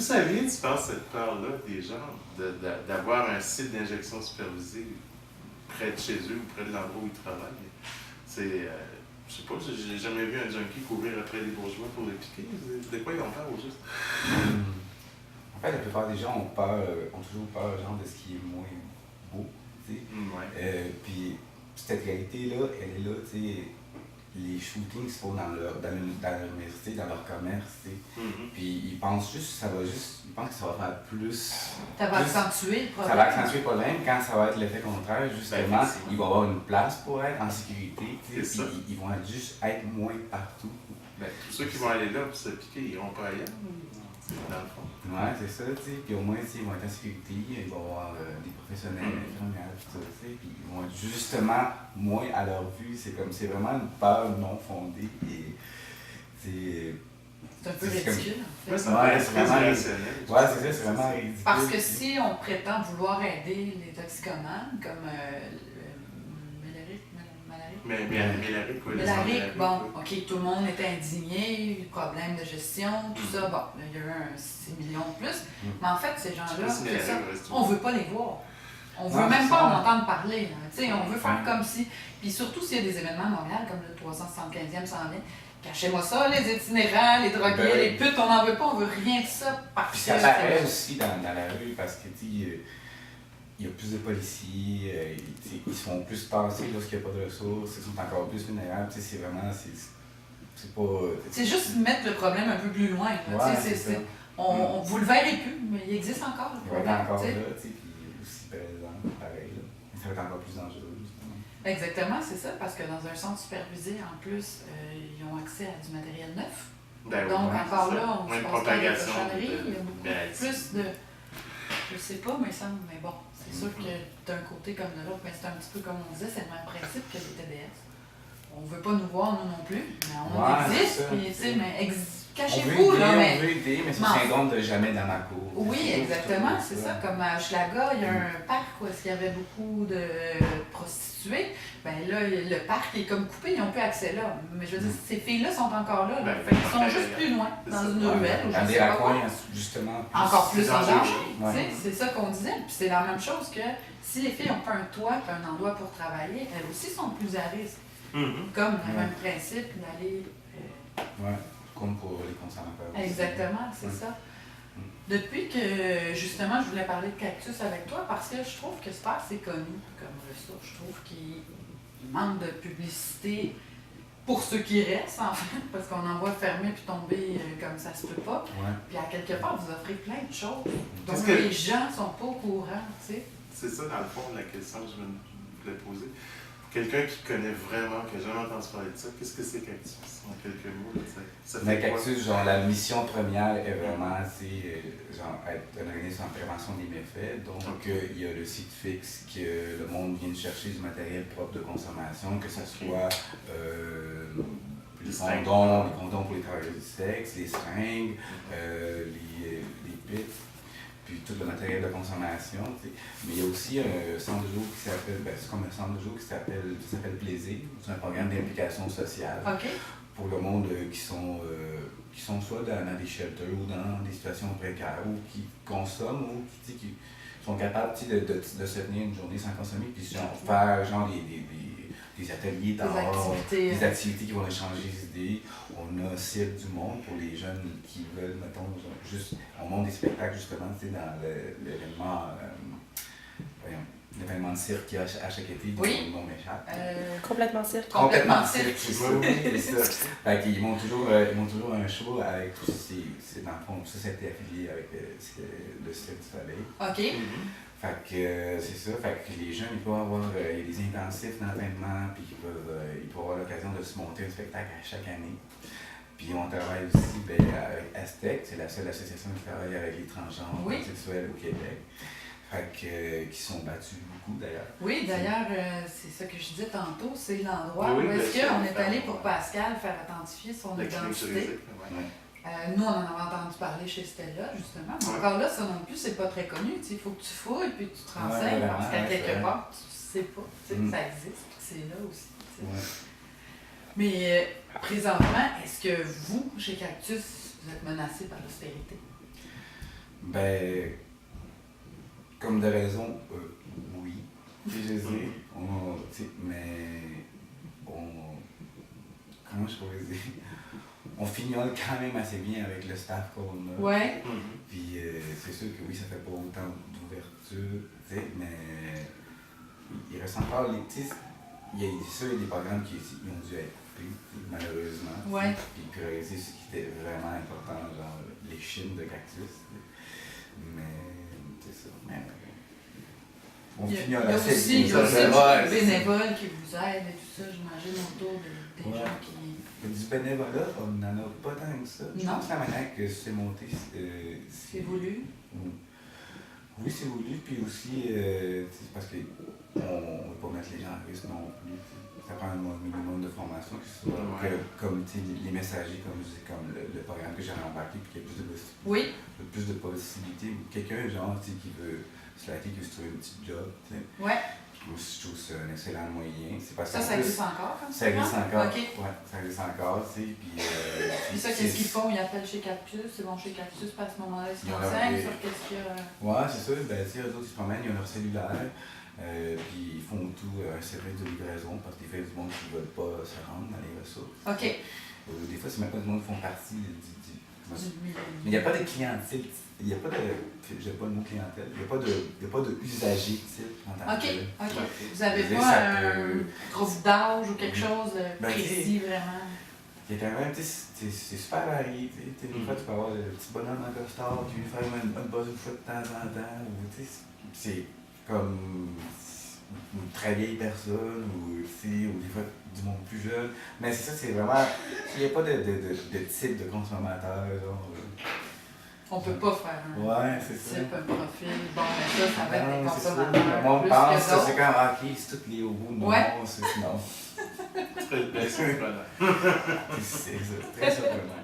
ça vient, tu penses, cette peur-là des gens d'avoir un site d'injection supervisé près de chez eux ou près de l'endroit où ils travaillent? C'est, je sais pas, j'ai jamais vu un junkie courir après les bourgeois pour les piquer. De quoi ils ont peur au juste? En fait, la plupart des gens ont toujours peur genre, de ce qui est moins beau. Ouais. Puis cette réalité-là, elle est là, tu sais. Les shootings se font dans leur université, dans leur commerce, puis ils pensent que ça va faire plus... Ça va accentuer le problème. Ça va accentuer le problème quand ça va être l'effet contraire, justement. Il va y avoir une place pour être en sécurité, puis ils vont être moins partout. Ben, tous ceux qui vont aller là pour se piquer, ils iront pas ailleurs, dans le fond. Ouais, c'est ça, tu sais. Puis au moins, ils vont être en sécurité, ils vont avoir des professionnels, infirmières, tout ça, tu sais. Puis ils vont être justement moins à leur vue. C'est vraiment une peur non fondée. Et c'est un peu ridicule, en fait. Ouais, c'est vraiment irrationnel. Ouais, c'est ça, c'est vraiment ridicule. Parce que si on prétend vouloir aider les toxicomanes, comme Mélaric, bon, ok, tout le monde était indigné, problème de gestion, tout ça, bon, il y a eu 6 millions de plus, mais en fait, ces gens-là, on veut pas les voir. On veut même pas en entendre parler. On veut faire comme si, puis surtout s'il y a des événements à Montréal, comme le 375e s'en vient, cachez-moi ça, les itinérants, les drogués, les putes, on n'en veut pas, on veut rien de ça. Puis ça paraît aussi dans la rue, parce que, il y a plus de policiers, ils se font plus tasser lorsqu'il n'y a pas de ressources, ils sont encore plus vulnérables, c'est vraiment, c'est pas... C'est juste mettre le problème un peu plus loin. Vous le verrez plus, mais il existe encore le problème. Il va être encore là, puis aussi présent, pareil, là. Ça va être encore plus dangereux, justement. Exactement, c'est ça, parce que dans un centre supervisé, en plus, ils ont accès à du matériel neuf. Donc encore là, on se passe par les cochonneries, il y a beaucoup plus de... Je sais pas, mais bon, c'est sûr que d'un côté comme de l'autre, mais c'est un petit peu comme on disait, c'est le même principe que les TDS. On veut pas nous voir, nous non plus, mais on existe, puis tu sais, mais cachez-vous, là, mais... On veut aider, mais c'est le syndrome de jamais dans ma cour. Oui, exactement, c'est ça. Comme à Hochelaga, il y a un parc où il y avait beaucoup de prostituées. Ben là, le parc est comme coupé, ils n'ont plus accès là. Mais je veux dire, ces filles-là sont encore là. Ils sont juste plus loin, dans une ruelle. Dans des raccoins, justement. Encore plus en danger. C'est ça qu'on disait. Puis c'est la même chose que si les filles n'ont pas un toit et un endroit pour travailler, elles aussi sont plus à risque. Comme le même principe d'aller... Comme pour les consommateurs. Exactement, c'est ça. Depuis que, justement, je voulais parler de cactus avec toi, parce que je trouve que c'est pas assez connu comme ressource. Je trouve qu'il manque de publicité pour ceux qui restent, en fait, parce qu'on en voit fermer puis tomber comme ça se peut pas. Puis à quelque part, vous offrez plein de choses dont les gens sont pas au courant, tu sais. C'est ça, dans le fond, la question que je voulais poser. Quelqu'un qui connaît vraiment, qui n'a jamais entendu parler de ça, qu'est-ce que c'est Cactus, en quelques mots? Mais Cactus, genre, la mission première est vraiment, être un organisme en prévention des méfaits. Donc, il y a le site fixe que le monde vient de chercher du matériel propre de consommation, que ce soit les condoms pour les travailleurs du sexe, les seringues, les pipes, puis tout le matériel de consommation. Mais il y a aussi un centre de jour qui s'appelle, c'est comme un centre de jour qui s'appelle Plaisir. C'est un programme d'implication sociale pour le monde qui sont soit dans des shelters ou dans des situations précaires ou qui consomment ou qui sont capables de se tenir une journée sans consommer puis faire genre des ateliers d'art, des activités qui vont échanger des idées. On a Cirque du Monde pour les jeunes qui veulent, mettons, juste, on monte des spectacles justement dans l'événement de cirque qu'il y a à chaque été, le nom m'échappe. Complètement cirque. Complètement cirque, c'est ça. C'est ça. Ils montent toujours un show avec tous ces dans le fond, ça a été affilié avec le Cirque du Soleil. OK. Fait que c'est ça, fait que les jeunes, ils peuvent avoir il y a des intensifs d'entraînement, puis ils peuvent avoir l'occasion de se monter un spectacle à chaque année. Puis on travaille aussi avec Aztec, c'est la seule association qui travaille avec les transgenres sexuels au Québec. Fait que, qui sont battus beaucoup d'ailleurs. Oui, d'ailleurs, c'est ça que je disais tantôt, c'est l'endroit où est-ce qu'on est allé pour Pascal faire authentifier son identité. Nous, on en avait entendu parler chez Stella, justement. Mais encore là, ça non plus, c'est pas très connu. Il faut que tu fouilles puis que tu te renseignes parce qu'à quelque part, tu sais pas que ça existe, c'est là aussi. Mais présentement, est-ce que vous, chez Cactus, vous êtes menacé par l'austérité? Ben, comme de raison, oui. Je sais, mais comment je pourrais dire? On fignole quand même assez bien avec le staff qu'on a. Ouais. Puis c'est sûr que oui, ça fait pas autant d'ouverture, mais il reste encore les petits. Il y a des programmes qui ont dû être coupés, malheureusement. Ouais. Puis prioriser ce qui était vraiment important, genre les chines de cactus. Mais c'est ça. Mais, on finit à la aussi, il y a aussi des bénévoles qui vous aident et tout ça, j'imagine, autour des gens qui... Du bénévolat, on n'en a pas tant que ça. Je pense que la manière que c'est monté, c'est voulu. Oui, c'est voulu, puis aussi, c'est parce qu'on ne veut pas mettre les gens en risque non plus. Ça prend un minimum de formation, que ce soit comme les messagers, comme le programme que j'ai embarqué, puis qu'il y a plus de possibilités. Quelqu'un, genre, qui veut slacker, qui veut se trouver un petit job. Ouais. Moi, je trouve que c'est un excellent moyen. C'est parce ça existe encore, comme ça? Ça existe encore. Okay. Ouais, ça existe encore, tu sais. Puis ça, qu'est-ce qu'ils font? Ils appellent chez Cactus. C'est bon, chez Cactus, puis à ce moment-là, ils se renseignent sur qu'est-ce qu'il y a. Ouais, c'est ça. Ben, tu sais, eux autres, ils se promènent, ils ont leur cellulaire. Puis ils font tout un service de livraison parce qu'il y a du monde qui ne veulent pas se rendre dans les ressources. OK. Des fois, c'est même pas du monde qui font partie mais il n'y a pas de clientèle. Il n'y a pas de. J'ai pas le mot clientèle. Il n'y a pas de usager type en tant que tel. OK. Vous n'avez pas un groupe d'âge ou quelque chose de précis vraiment? Il y a quand même, c'est super varié. Des fois, tu peux avoir le petit bonhomme en costard qui vient faire une buzz une fois de temps en temps. C'est comme une très vieille personne ou des fois du monde plus jeune. Mais c'est ça, c'est vraiment. Il n'y a pas de type de consommateur. Genre, on peut pas faire un type, un profil. Bon, mais ça va être des consommateurs. On pense que c'est comme OK, c'est tous les hauts. Non, c'est non. C'est très surprenant. C'est ça, très surprenant.